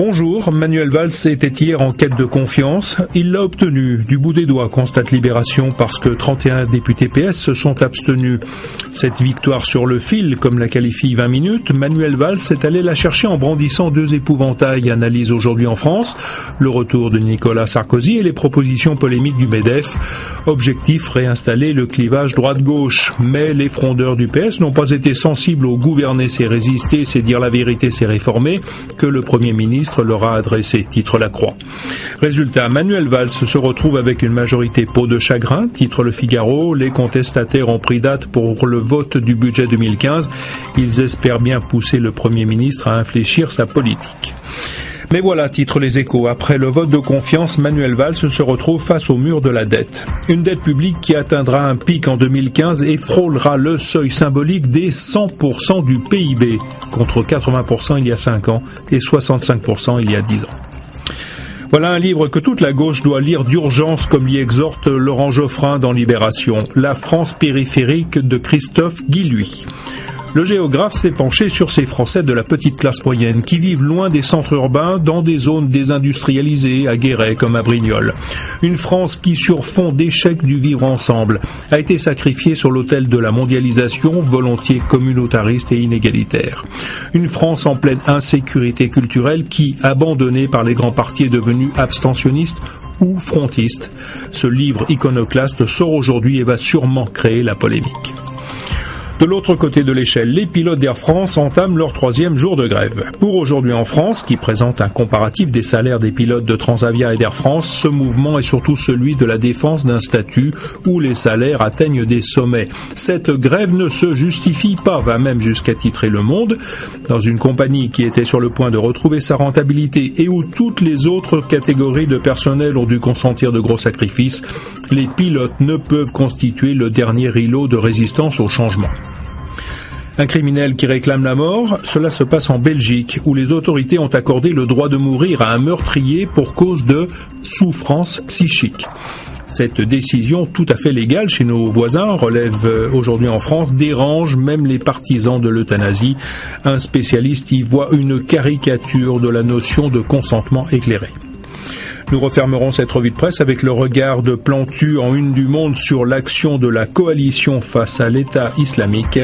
Bonjour, Manuel Valls était hier en quête de confiance. Il l'a obtenue du bout des doigts, constate Libération, parce que 31 députés PS se sont abstenus. Cette victoire sur le fil, comme la qualifie 20 minutes, Manuel Valls est allé la chercher en brandissant deux épouvantails, analyse aujourd'hui en France, le retour de Nicolas Sarkozy et les propositions polémiques du MEDEF. Objectif, réinstaller le clivage droite-gauche. Mais les frondeurs du PS n'ont pas été sensibles au gouverner, c'est résister, c'est dire la vérité, c'est réformer, que le Premier ministre leur a adressé, titre La Croix. Résultat, Manuel Valls se retrouve avec une majorité peau de chagrin, titre Le Figaro. Les contestataires ont pris date pour le vote du budget 2015. Ils espèrent bien pousser le Premier ministre à infléchir sa politique. Mais voilà, titre Les Échos, après le vote de confiance, Manuel Valls se retrouve face au mur de la dette. Une dette publique qui atteindra un pic en 2015 et frôlera le seuil symbolique des 100% du PIB, contre 80% il y a 5 ans et 65% il y a 10 ans. Voilà un livre que toute la gauche doit lire d'urgence, comme l'y exhorte Laurent Geoffrin dans Libération, La France périphérique de Christophe Guilluy. Le géographe s'est penché sur ces Français de la petite classe moyenne qui vivent loin des centres urbains dans des zones désindustrialisées, à Guéret comme à Brignoles. Une France qui, sur fond d'échec du vivre ensemble, a été sacrifiée sur l'autel de la mondialisation, volontiers communautariste et inégalitaire. Une France en pleine insécurité culturelle qui, abandonnée par les grands partis, est devenue abstentionniste ou frontiste. Ce livre iconoclaste sort aujourd'hui et va sûrement créer la polémique. De l'autre côté de l'échelle, les pilotes d'Air France entament leur 3e jour de grève. Pour aujourd'hui en France, qui présente un comparatif des salaires des pilotes de Transavia et d'Air France, ce mouvement est surtout celui de la défense d'un statut où les salaires atteignent des sommets. Cette grève ne se justifie pas, va même jusqu'à titrer Le Monde. Dans une compagnie qui était sur le point de retrouver sa rentabilité et où toutes les autres catégories de personnel ont dû consentir de gros sacrifices, les pilotes ne peuvent constituer le dernier îlot de résistance au changement. Un criminel qui réclame la mort, cela se passe en Belgique, où les autorités ont accordé le droit de mourir à un meurtrier pour cause de souffrance psychique. Cette décision tout à fait légale chez nos voisins, relève aujourd'hui en France, dérange même les partisans de l'euthanasie. Un spécialiste y voit une caricature de la notion de consentement éclairé. Nous refermerons cette revue de presse avec le regard de Plantu en une du Monde sur l'action de la coalition face à l'État islamique.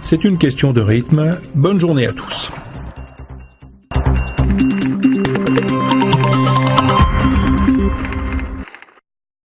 C'est une question de rythme. Bonne journée à tous.